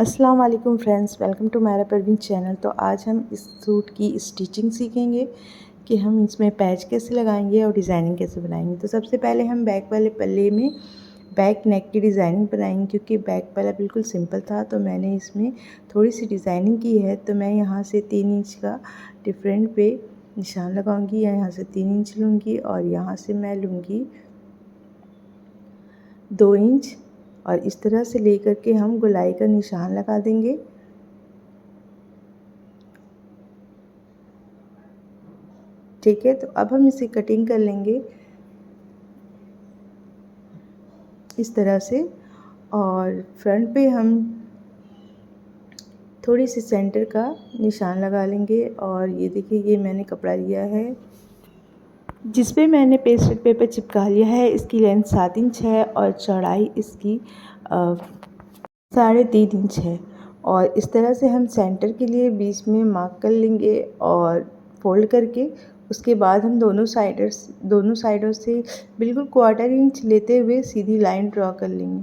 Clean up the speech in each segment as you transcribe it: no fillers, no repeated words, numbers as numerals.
अस्सलाम वालेकुम friends, welcome to मेरा परवीन चैनल। तो आज हम इस सूट की स्टिचिंग सीखेंगे कि हम इसमें पैच कैसे लगाएंगे और डिज़ाइनिंग कैसे बनाएंगे। तो सबसे पहले हम बैक वाले पल्ले में बैक नेक की डिज़ाइनिंग बनाएंगे, क्योंकि बैक पल्ला बिल्कुल सिंपल था तो मैंने इसमें थोड़ी सी डिज़ाइनिंग की है। तो मैं यहाँ से 3 इंच का डिफरेंट पे निशान लगाऊंगी, या यहाँ से 3 इंच लूँगी और यहाँ से मैं लूँगी 2 इंच, और इस तरह से लेकर के हम गोलाई का निशान लगा देंगे। ठीक है, तो अब हम इसे कटिंग कर लेंगे इस तरह से, और फ्रंट पे हम थोड़ी सी सेंटर का निशान लगा लेंगे। और ये देखिए, ये मैंने कपड़ा लिया है जिस पे मैंने पेस्टेड पेपर चिपका लिया है। इसकी लेंथ 7 इंच है और चौड़ाई इसकी 3.5 इंच है। और इस तरह से हम सेंटर के लिए बीच में मार्क कर लेंगे और फोल्ड करके उसके बाद हम दोनों साइडों से बिल्कुल 1/4 इंच लेते हुए सीधी लाइन ड्रॉ कर लेंगे।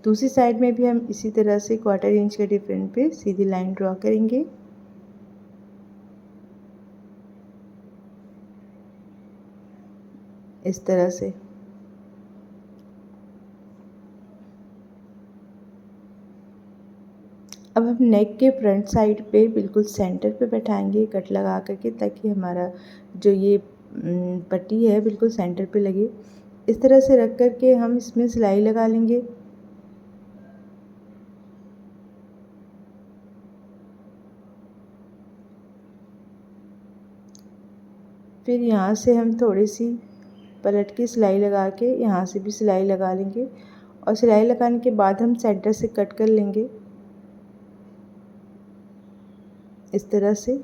दूसरी साइड में भी हम इसी तरह से 1/4 इंच के डिफरेंट पे सीधी लाइन ड्रॉ करेंगे। इस तरह से अब हम नेक के फ्रंट साइड पे बिल्कुल सेंटर पे बैठाएंगे कट लगा करके, ताकि हमारा जो ये पट्टी है बिल्कुल सेंटर पे लगे। इस तरह से रख करके हम इसमें सिलाई लगा लेंगे। फिर यहाँ से हम थोड़ी सी पलट की सिलाई लगा के यहाँ से भी सिलाई लगा लेंगे, और सिलाई लगाने के बाद हम सेंटर से कट कर लेंगे इस तरह से।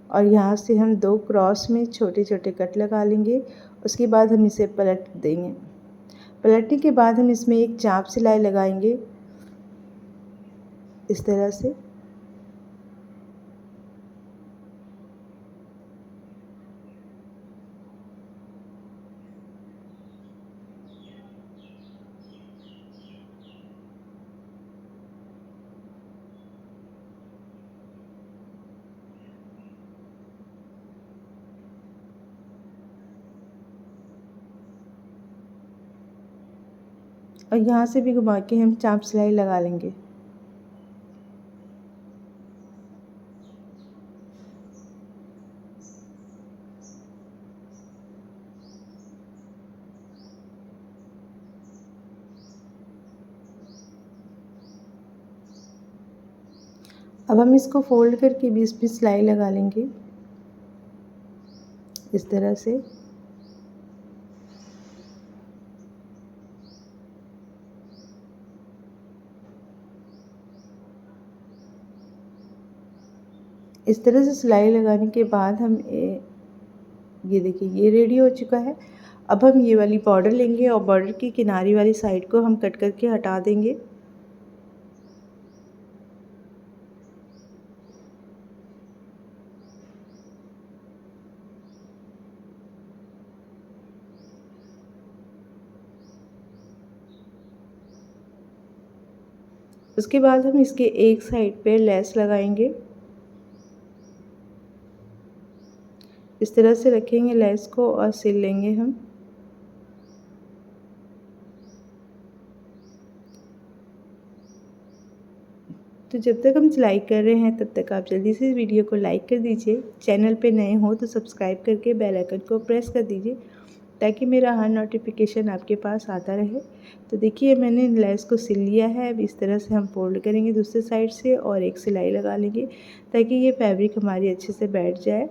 और यहाँ से हम 2 क्रॉस में छोटे छोटे कट लगा लेंगे। उसके बाद हम इसे पलट देंगे। पलटने के बाद हम इसमें एक चाप सिलाई लगाएंगे इस तरह से। और यहाँ से भी घुमा के हम चाप सिलाई लगा लेंगे। अब हम इसको फोल्ड करके बीच में सिलाई लगा लेंगे इस तरह से। इस तरह से सिलाई लगाने के बाद हम ये देखिए, ये रेडी हो चुका है। अब हम ये वाली बॉर्डर लेंगे और बॉर्डर की किनारी वाली साइड को हम कट करके हटा देंगे। उसके बाद हम इसके एक साइड पे लेस लगाएंगे। इस तरह से रखेंगे लेस को और सिल लेंगे हम। तो जब तक हम सिलाई कर रहे हैं तब तक आप जल्दी से इस वीडियो को लाइक कर दीजिए। चैनल पे नए हो तो सब्सक्राइब करके बेल आइकन को प्रेस कर दीजिए, ताकि मेरा हर नोटिफिकेशन आपके पास आता रहे। तो देखिए, मैंने लेस को सिल लिया है। अब इस तरह से हम फोल्ड करेंगे दूसरे साइड से और एक सिलाई लगा लेंगे, ताकि ये फैब्रिक हमारी अच्छे से बैठ जाए।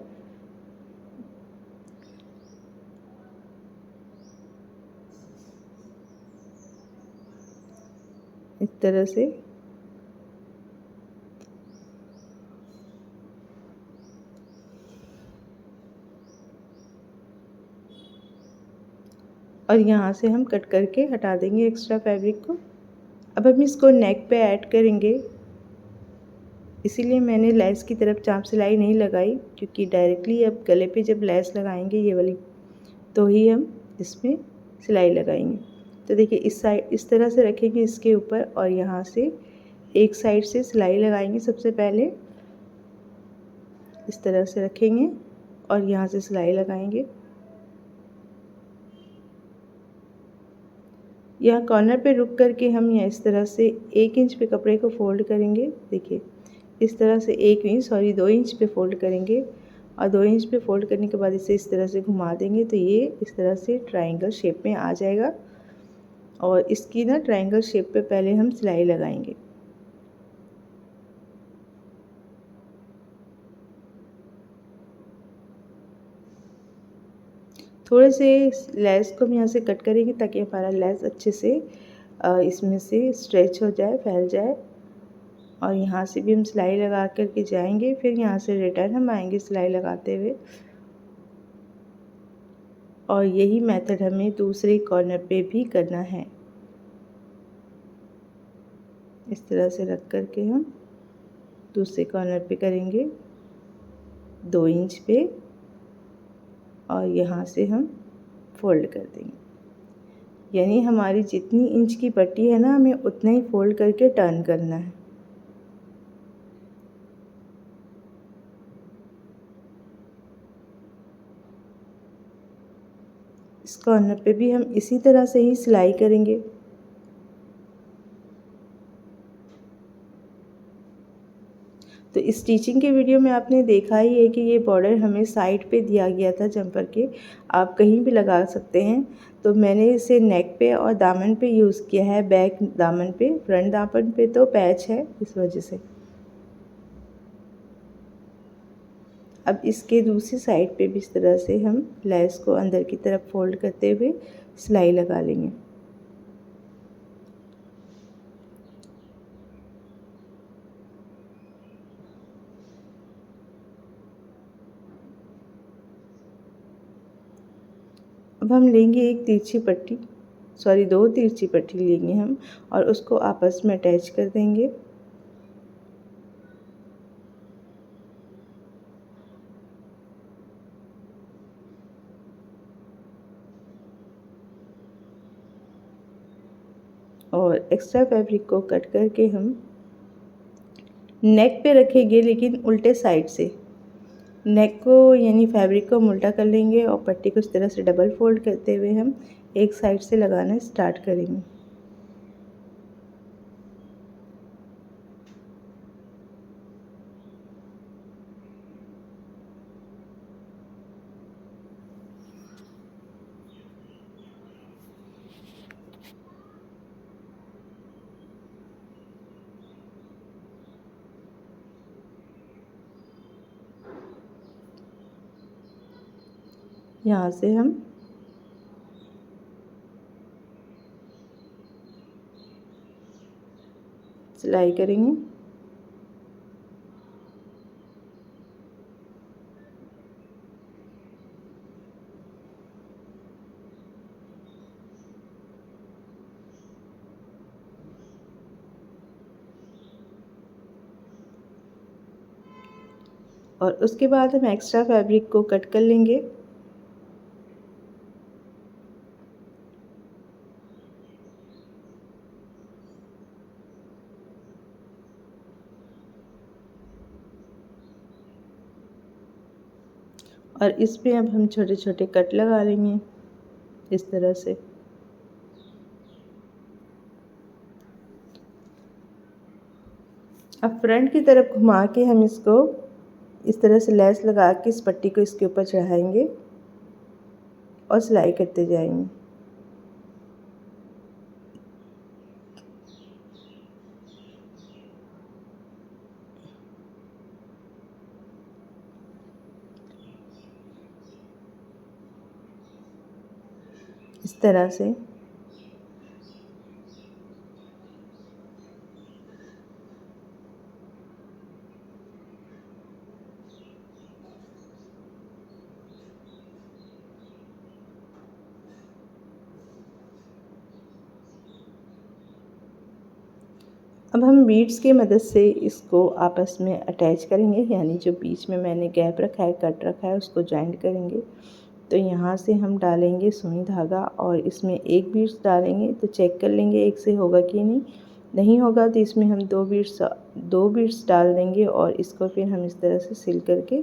इस तरह से और यहाँ से हम कट करके हटा देंगे एक्स्ट्रा फैब्रिक को। अब हम इसको नेक पे ऐड करेंगे, इसीलिए मैंने लेस की तरफ चाप सिलाई नहीं लगाई, क्योंकि डायरेक्टली अब गले पे जब लेस लगाएंगे ये वाली, तो ही हम इसमें सिलाई लगाएंगे। तो देखिए इस साइड इस तरह से रखेंगे इसके ऊपर, और यहाँ से एक साइड से सिलाई लगाएंगे। सबसे पहले इस तरह से रखेंगे और यहाँ से सिलाई लगाएंगे। यहाँ कॉर्नर पे रुक करके हम यहाँ इस तरह से 1 इंच पे कपड़े को फोल्ड करेंगे। देखिए इस तरह से 2 इंच पे फोल्ड करेंगे, और 2 इंच पे फोल्ड करने के बाद इसे इस तरह से घुमा देंगे तो ये इस तरह से ट्रायंगल शेप में आ जाएगा। और इसकी ना ट्रायंगल शेप पे पहले हम सिलाई लगाएंगे। थोड़े से लेस को हम यहाँ से कट करेंगे ताकि हमारा लेस अच्छे से इसमें से स्ट्रेच हो जाए, फैल जाए। और यहाँ से भी हम सिलाई लगा करके जाएंगे, फिर यहाँ से रिटर्न हम आएंगे सिलाई लगाते हुए। और यही मेथड हमें दूसरे कॉर्नर पे भी करना है। इस तरह से रख करके हम दूसरे कॉर्नर पे करेंगे 2 इंच पे, और यहाँ से हम फोल्ड कर देंगे। यानी हमारी जितनी इंच की पट्टी है ना, हमें उतना ही फोल्ड करके टर्न करना है। इस कॉर्नर पे भी हम इसी तरह से ही सिलाई करेंगे। तो स्टिचिंग के वीडियो में आपने देखा ही है कि ये बॉर्डर हमें साइड पे दिया गया था जंपर के, आप कहीं भी लगा सकते हैं। तो मैंने इसे नेक पे और दामन पे यूज़ किया है, बैक दामन पे। फ्रंट दामन पे तो पैच है, इस वजह से। अब इसके दूसरी साइड पे भी इस तरह से हम लेस को अंदर की तरफ फोल्ड करते हुए सिलाई लगा लेंगे। अब हम लेंगे एक तिरछी पट्टी, सॉरी 2 तिरछी पट्टी लेंगे हम, और उसको आपस में अटैच कर देंगे। और एक्स्ट्रा फैब्रिक को कट करके हम नेक पे रखेंगे, लेकिन उल्टे साइड से। नेक को यानी फैब्रिक को हम उल्टा कर लेंगे और पट्टी को इस तरह से डबल फोल्ड करते हुए हम एक साइड से लगाना स्टार्ट करेंगे। यहाँ से हम सिलाई करेंगे। और उसके बाद हम एक्स्ट्रा फैब्रिक को कट कर लेंगे। और इस पे अब हम छोटे छोटे कट लगा लेंगे इस तरह से। अब फ्रंट की तरफ घुमा के हम इसको इस तरह से लेस लगा के इस पट्टी को इसके ऊपर चढ़ाएंगे और सिलाई करते जाएंगे। इस तरह से अब हम बीड्स की मदद से इसको आपस में अटैच करेंगे, यानी जो बीच में मैंने गैप रखा है, कट रखा है, उसको जॉइंट करेंगे। तो यहाँ से हम डालेंगे सुई धागा और इसमें एक बीड्स डालेंगे। तो चेक कर लेंगे एक से होगा कि नहीं होगा तो इसमें हम दो बीड्स डाल देंगे और इसको फिर हम इस तरह से सिल करके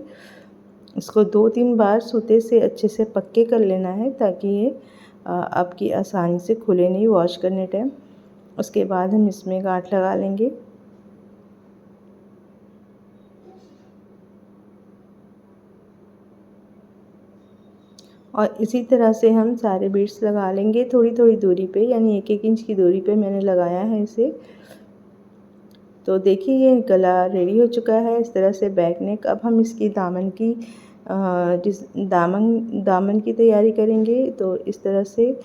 इसको 2-3 बार सूते से अच्छे से पक्के कर लेना है, ताकि ये आपकी आसानी से खुले नहीं वॉश करने टाइम। उसके बाद हम इसमें गांठ लगा लेंगे। और इसी तरह से हम सारे बीड्स लगा लेंगे थोड़ी थोड़ी दूरी पे, यानी 1-1 इंच की दूरी पे मैंने लगाया है इसे। तो देखिए ये गला रेडी हो चुका है इस तरह से बैक नेक। अब हम इसकी दामन की तैयारी करेंगे। तो इस तरह से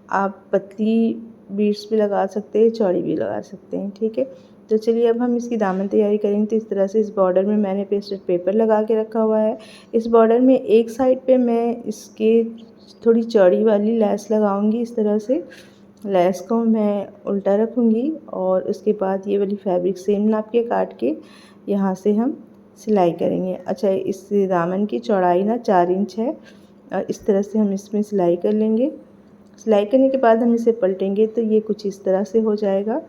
आप पतली बीड्स भी लगा सकते हैं, चौड़ी भी लगा सकते हैं, ठीक है। तो चलिए अब हम इसकी दामन तैयारी करेंगे। तो इस तरह से इस बॉर्डर में मैंने पेस्टेड पेपर लगा के रखा हुआ है। इस बॉर्डर में एक साइड पे मैं इसके थोड़ी चौड़ी वाली लैस लगाऊंगी। इस तरह से लैस को मैं उल्टा रखूँगी और उसके बाद ये वाली फैब्रिक सेम नाप के काट के यहाँ से हम सिलाई करेंगे। अच्छा, इस दामन की चौड़ाई ना 4 इंच है और इस तरह से हम इसमें सिलाई कर लेंगे। सिलाई करने के बाद हम इसे पलटेंगे तो ये कुछ इस तरह से हो जाएगा।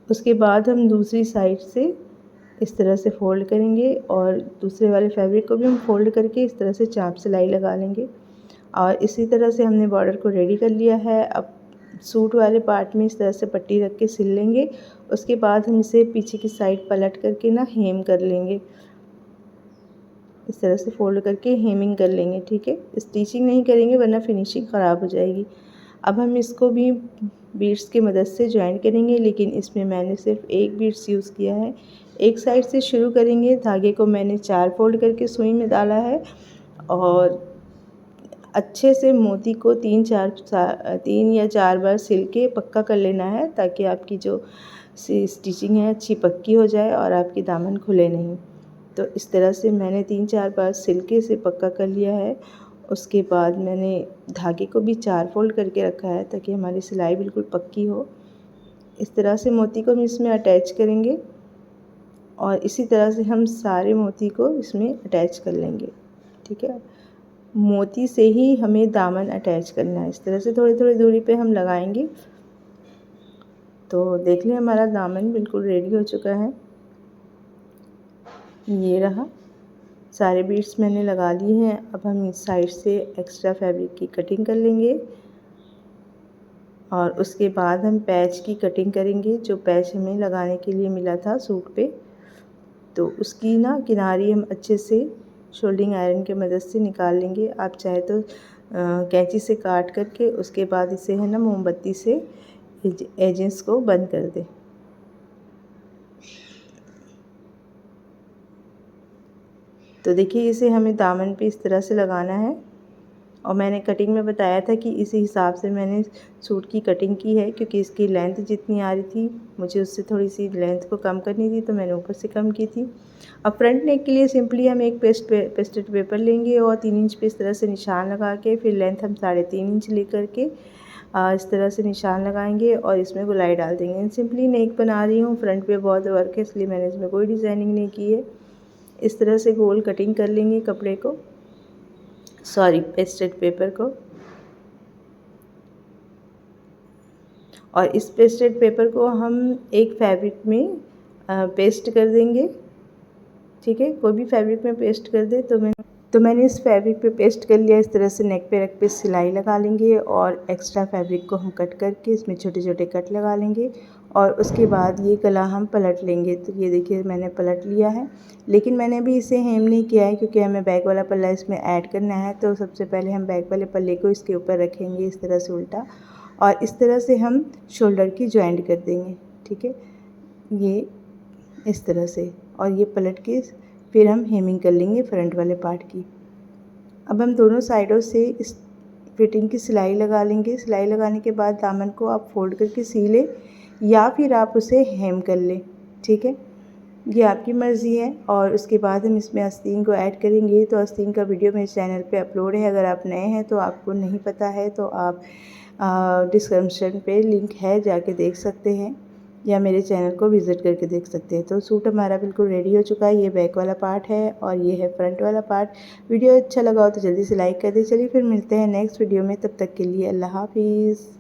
उसके बाद हम दूसरी साइड से इस तरह से फ़ोल्ड करेंगे और दूसरे वाले फैब्रिक को भी हम फ़ोल्ड करके इस तरह से चाप सिलाई लगा लेंगे। और इसी तरह से हमने बॉर्डर को रेडी कर लिया है। अब सूट वाले पार्ट में इस तरह से पट्टी रख के सिल लेंगे। उसके बाद हम इसे पीछे की साइड पलट करके ना हेम कर लेंगे। इस तरह से फ़ोल्ड करके हेमिंग कर लेंगे, ठीक है। स्टिचिंग नहीं करेंगे वरना फिनिशिंग ख़राब हो जाएगी। अब हम इसको भी बीड्स की मदद से जॉइन करेंगे, लेकिन इसमें मैंने सिर्फ एक बीड्स यूज़ किया है। एक साइड से शुरू करेंगे। धागे को मैंने 4 फोल्ड करके सुई में डाला है और अच्छे से मोती को 3 या 4 बार सिल के पक्का कर लेना है, ताकि आपकी जो स्टिचिंग है अच्छी पक्की हो जाए और आपकी दामन खुले नहीं। तो इस तरह से मैंने 3-4 बार सिल के इसे पक्का कर लिया है। उसके बाद मैंने धागे को भी 4 फोल्ड करके रखा है, ताकि हमारी सिलाई बिल्कुल पक्की हो। इस तरह से मोती को हम इसमें अटैच करेंगे और इसी तरह से हम सारे मोती को इसमें अटैच कर लेंगे, ठीक है। मोती से ही हमें दामन अटैच करना है। इस तरह से थोड़ी थोड़ी दूरी पे हम लगाएंगे। तो देख लें हमारा दामन बिल्कुल रेडी हो चुका है। ये रहा, सारे बीड्स मैंने लगा लिए हैं। अब हम इस साइड से एक्स्ट्रा फैब्रिक की कटिंग कर लेंगे और उसके बाद हम पैच की कटिंग करेंगे। जो पैच हमें लगाने के लिए मिला था सूट पे, तो उसकी ना किनारी हम अच्छे से शोल्डिंग आयरन की मदद से निकाल लेंगे। आप चाहे तो कैंची से काट करके उसके बाद इसे है ना मोमबत्ती से एजेस को बंद कर दें। तो देखिए इसे हमें दामन पे इस तरह से लगाना है और मैंने कटिंग में बताया था कि इसी हिसाब से मैंने सूट की कटिंग की है, क्योंकि इसकी लेंथ जितनी आ रही थी मुझे उससे थोड़ी सी लेंथ को कम करनी थी, तो मैंने ऊपर से कम की थी। अब फ्रंट नेक के लिए सिंपली हम एक पेस्टेड पेपर लेंगे और 3 इंच पे इस तरह से निशान लगा के फिर लेंथ हम 3.5 इंच ले करके इस तरह से निशान लगाएंगे और इसमें गोलाई डाल देंगे। सिंपली नेक बना रही हूँ, फ्रंट पे बहुत वर्क है इसलिए मैंने इसमें कोई डिज़ाइनिंग नहीं की है। इस तरह से गोल कटिंग कर लेंगे कपड़े को, पेस्टेड पेपर को। और इस पेस्टेड पेपर को हम एक फैब्रिक में पेस्ट कर देंगे, ठीक है। कोई भी फैब्रिक में पेस्ट कर दे। तो मैंने इस फैब्रिक पे पेस्ट कर लिया। इस तरह से नेक पे रख पे सिलाई लगा लेंगे और एक्स्ट्रा फैब्रिक को हम कट करके इसमें छोटे छोटे कट लगा लेंगे और उसके बाद ये गला हम पलट लेंगे। तो ये देखिए मैंने पलट लिया है, लेकिन मैंने अभी इसे हेम नहीं किया है क्योंकि हमें बैक वाला पल्ला इसमें ऐड करना है। तो सबसे पहले हम बैक वाले पल्ले को इसके ऊपर रखेंगे इस तरह से उल्टा, और इस तरह से हम शोल्डर की जॉइंट कर देंगे, ठीक है। ये इस तरह से, और ये पलट के फिर हम हेमिंग कर लेंगे फ्रंट वाले पार्ट की। अब हम दोनों साइडों से इस फिटिंग की सिलाई लगा लेंगे। सिलाई लगाने के बाद दामन को आप फोल्ड करके सी लें या फिर आप उसे हेम कर लें, ठीक है, ये आपकी मर्ज़ी है। और उसके बाद हम इसमें आस्तीन को ऐड करेंगे। तो आस्तीन का वीडियो मेरे चैनल पे अपलोड है, अगर आप नए हैं तो आपको नहीं पता है तो आप डिस्क्रिप्शन पे लिंक है, जाके देख सकते हैं। या मेरे चैनल को विज़िट करके देख सकते हैं। तो सूट हमारा बिल्कुल रेडी हो चुका है। ये बैक वाला पार्ट है और ये है फ्रंट वाला पार्ट। वीडियो अच्छा लगा हो तो जल्दी से लाइक कर दें। चलिए फिर मिलते हैं नेक्स्ट वीडियो में, तब तक के लिए अल्लाह हाफ़िज़।